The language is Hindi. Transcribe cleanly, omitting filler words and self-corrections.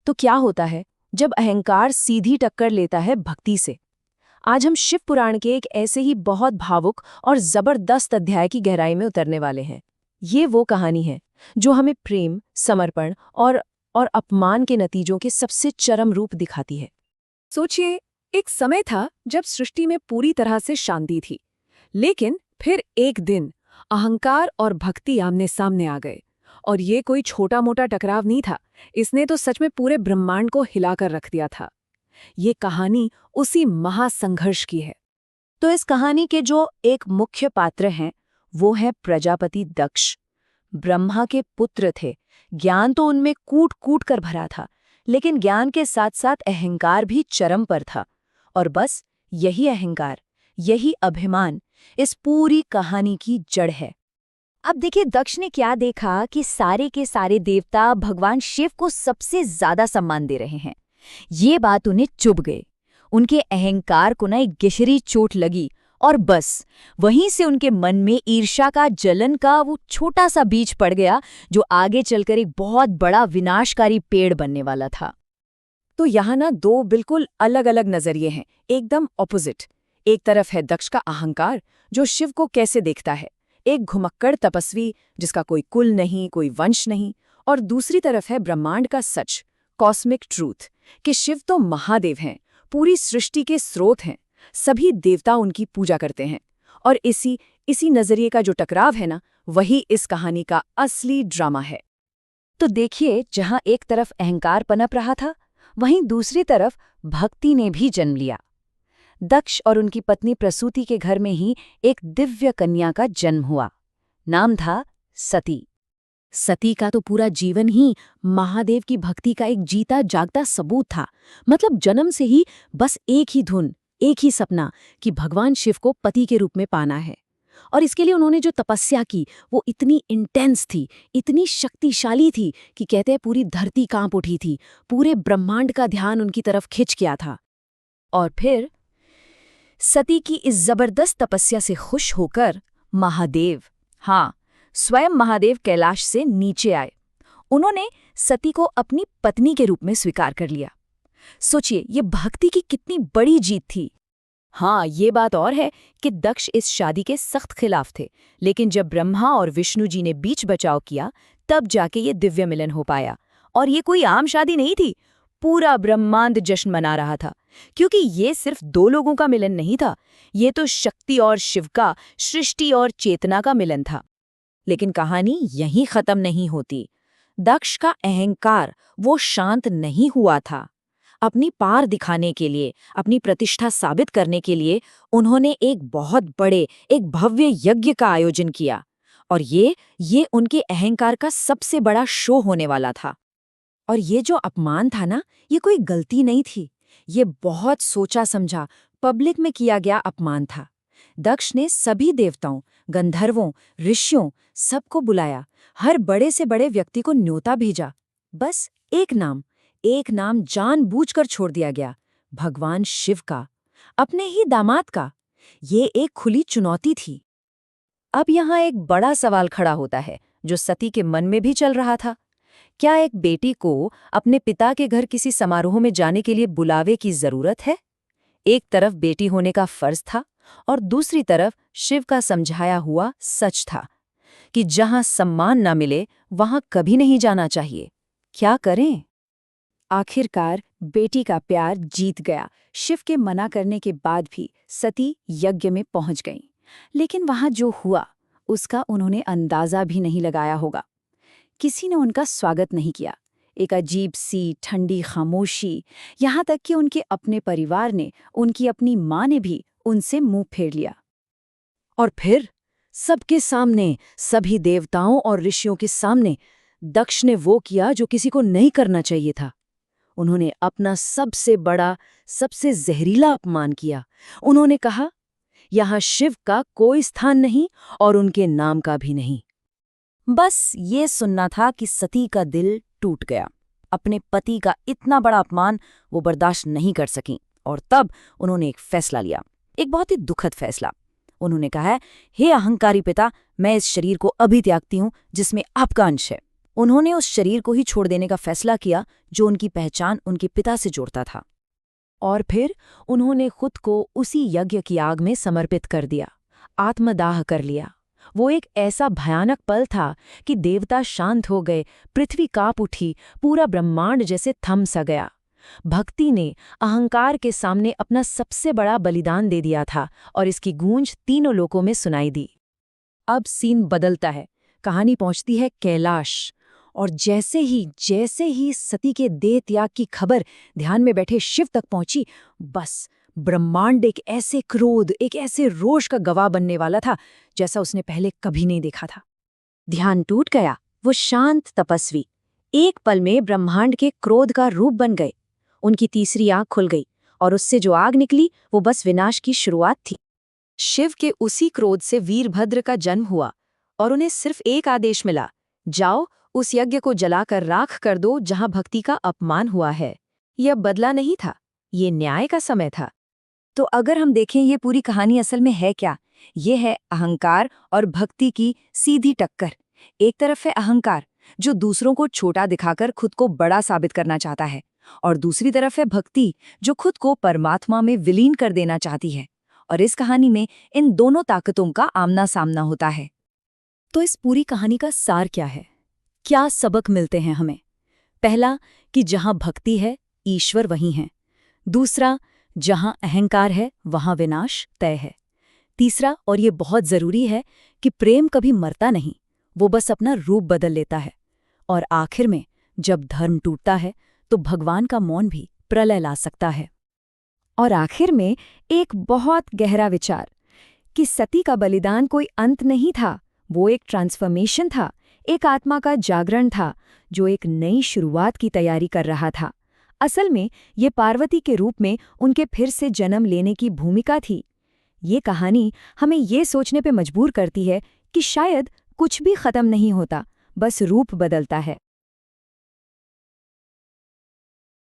तो क्या होता है जब अहंकार सीधी टक्कर लेता है भक्ति से? आज हम शिव पुराण के एक ऐसे ही बहुत भावुक और जबरदस्त अध्याय की गहराई में उतरने वाले हैं। ये वो कहानी है जो हमें प्रेम, समर्पण और अपमान के नतीजों के सबसे चरम रूप दिखाती है। सोचिए, एक समय था जब सृष्टि में पूरी तरह से शांति थी, लेकिन फिर एक दिन अहंकार और भक्ति आमने सामने आ गए। और ये कोई छोटा मोटा टकराव नहीं था, इसने तो सच में पूरे ब्रह्मांड को हिलाकर रख दिया था। ये कहानी उसी महासंघर्ष की है। तो इस कहानी के जो एक मुख्य पात्र हैं वो है प्रजापति दक्ष। ब्रह्मा के पुत्र थे। ज्ञान तो उनमें कूट कूट कर भरा था, लेकिन ज्ञान के साथ साथ अहंकार भी चरम पर था। और बस यही अहंकार, यही अभिमान इस पूरी कहानी की जड़ है। अब देखिए, दक्ष ने क्या देखा कि सारे के सारे देवता भगवान शिव को सबसे ज्यादा सम्मान दे रहे हैं। ये बात उन्हें चुभ गई। उनके अहंकार को ना एक गहरी चोट लगी और बस वहीं से उनके मन में ईर्ष्या का, जलन का वो छोटा सा बीज पड़ गया जो आगे चलकर एक बहुत बड़ा विनाशकारी पेड़ बनने वाला था। तो यहाँ ना दो बिल्कुल अलग अलग नजरिए हैं, एकदम ऑपोजिट। एक तरफ है दक्ष का अहंकार जो शिव को कैसे देखता है, एक घुमक्कड़ तपस्वी जिसका कोई कुल नहीं, कोई वंश नहीं। और दूसरी तरफ है ब्रह्मांड का सच, कॉस्मिक ट्रूथ, कि शिव तो महादेव हैं, पूरी सृष्टि के स्रोत हैं, सभी देवता उनकी पूजा करते हैं। और इसी नजरिए का जो टकराव है ना, वही इस कहानी का असली ड्रामा है। तो देखिए, जहां एक तरफ अहंकार पनप रहा था, वहीं दूसरी तरफ भक्ति ने भी जन्म लिया। दक्ष और उनकी पत्नी प्रसूति के घर में ही एक दिव्य कन्या का जन्म हुआ। नाम था सती। सती का तो पूरा जीवन ही महादेव की भक्ति का एक जीता जागता सबूत था। मतलब जन्म से ही बस एक ही धुन, एक ही सपना कि भगवान शिव को पति के रूप में पाना है। और इसके लिए उन्होंने जो तपस्या की वो इतनी इंटेंस थी, इतनी शक्तिशाली थी कि कहते हैं पूरी धरती कांप उठी थी, पूरे ब्रह्मांड का ध्यान उनकी तरफ खिंच गया था। और फिर सती की इस जबरदस्त तपस्या से खुश होकर महादेव, हाँ, स्वयं महादेव कैलाश से नीचे आए। उन्होंने सती को अपनी पत्नी के रूप में स्वीकार कर लिया। सोचिए, ये भक्ति की कितनी बड़ी जीत थी। हाँ, ये बात और है कि दक्ष इस शादी के सख्त खिलाफ थे, लेकिन जब ब्रह्मा और विष्णु जी ने बीच बचाव किया, तब जाके ये दिव्य मिलन हो पाया। और ये कोई आम शादी नहीं थी, पूरा ब्रह्मांड जश्न मना रहा था, क्योंकि ये सिर्फ दो लोगों का मिलन नहीं था, ये तो शक्ति और शिव का, सृष्टि और चेतना का मिलन था। लेकिन कहानी यहीं खत्म नहीं होती। दक्ष का अहंकार वो शांत नहीं हुआ था। अपनी पार दिखाने के लिए, अपनी प्रतिष्ठा साबित करने के लिए उन्होंने एक बहुत बड़े, एक भव्य यज्ञ का आयोजन किया। और ये उनके अहंकार का सबसे बड़ा शो होने वाला था। और ये जो अपमान था ना, ये कोई गलती नहीं थी, ये बहुत सोचा समझा पब्लिक में किया गया अपमान था। दक्ष ने सभी देवताओं, गंधर्वों, ऋषियों सबको बुलाया, हर बड़े से बड़े व्यक्ति को न्योता भेजा। बस एक नाम जानबूझकर छोड़ दिया गया, भगवान शिव का, अपने ही दामाद का। ये एक खुली चुनौती थी। अब यहाँ एक बड़ा सवाल खड़ा होता है जो सती के मन में भी चल रहा था। क्या एक बेटी को अपने पिता के घर किसी समारोह में जाने के लिए बुलावे की जरूरत है? एक तरफ बेटी होने का फर्ज था और दूसरी तरफ शिव का समझाया हुआ सच था कि जहां सम्मान न मिले वहां कभी नहीं जाना चाहिए। क्या करें? आखिरकार बेटी का प्यार जीत गया। शिव के मना करने के बाद भी सती यज्ञ में पहुंच गईं। लेकिन वहां जो हुआ उसका उन्होंने अंदाजा भी नहीं लगाया होगा। किसी ने उनका स्वागत नहीं किया। एक अजीब सी ठंडी खामोशी, यहाँ तक कि उनके अपने परिवार ने, उनकी अपनी माँ ने भी उनसे मुंह फेर लिया। और फिर सबके सामने, सभी देवताओं और ऋषियों के सामने दक्ष ने वो किया जो किसी को नहीं करना चाहिए था। उन्होंने अपना सबसे बड़ा, सबसे जहरीला अपमान किया। उन्होंने कहा, यहाँ शिव का कोई स्थान नहीं और उनके नाम का भी नहीं। बस ये सुनना था कि सती का दिल टूट गया। अपने पति का इतना बड़ा अपमान वो बर्दाश्त नहीं कर सकीं और तब उन्होंने एक फैसला लिया, एक बहुत ही दुखद फैसला। उन्होंने कहा, हे अहंकारी पिता, मैं इस शरीर को अभी त्यागती हूँ जिसमें आपका अंश है। उन्होंने उस शरीर को ही छोड़ देने का फैसला किया जो उनकी पहचान उनके पिता से जोड़ता था। और फिर उन्होंने खुद को उसी यज्ञ की आग में समर्पित कर दिया, आत्मदाह कर लिया। वो एक ऐसा भयानक पल था कि देवता शांत हो गए, पृथ्वी कांप उठी, पूरा ब्रह्मांड जैसे थम सा गया। भक्ति ने अहंकार के सामने अपना सबसे बड़ा बलिदान दे दिया था और इसकी गूंज तीनों लोकों में सुनाई दी। अब सीन बदलता है, कहानी पहुंचती है कैलाश। और जैसे ही सती के देह त्याग की खबर ध्यान में बैठे शिव तक पहुंची, बस ब्रह्मांड एक ऐसे क्रोध, एक ऐसे रोष का गवाह बनने वाला था जैसा उसने पहले कभी नहीं देखा था। ध्यान टूट गया। वो शांत तपस्वी एक पल में ब्रह्मांड के क्रोध का रूप बन गए। उनकी तीसरी आंख खुल गई और उससे जो आग निकली वो बस विनाश की शुरुआत थी। शिव के उसी क्रोध से वीरभद्र का जन्म हुआ और उन्हें सिर्फ एक आदेश मिला, जाओ उस यज्ञ को जलाकर राख कर दो जहां भक्ति का अपमान हुआ है। यह बदला नहीं था, ये न्याय का समय था। तो अगर हम देखें ये पूरी कहानी असल में है क्या? ये है अहंकार और भक्ति की सीधी टक्कर। एक तरफ है अहंकार जो दूसरों को छोटा दिखाकर खुद को बड़ा साबित करना चाहता है, और दूसरी तरफ है भक्ति जो खुद को परमात्मा में विलीन कर देना चाहती है। और इस कहानी में इन दोनों ताकतों का आमना सामना होता है। तो इस पूरी कहानी का सार क्या है? क्या सबक मिलते हैं हमें? पहला, कि जहां भक्ति है ईश्वर वहीं है। दूसरा, जहां अहंकार है वहां विनाश तय है। तीसरा, और ये बहुत जरूरी है, कि प्रेम कभी मरता नहीं, वो बस अपना रूप बदल लेता है। और आखिर में जब धर्म टूटता है तो भगवान का मौन भी प्रलय ला सकता है। और आखिर में एक बहुत गहरा विचार कि सती का बलिदान कोई अंत नहीं था, वो एक ट्रांसफॉर्मेशन था, एक आत्मा का जागरण था जो एक नई शुरुआत की तैयारी कर रहा था। असल में ये पार्वती के रूप में उनके फिर से जन्म लेने की भूमिका थी। ये कहानी हमें ये सोचने पे मजबूर करती है कि शायद कुछ भी खत्म नहीं होता, बस रूप बदलता है।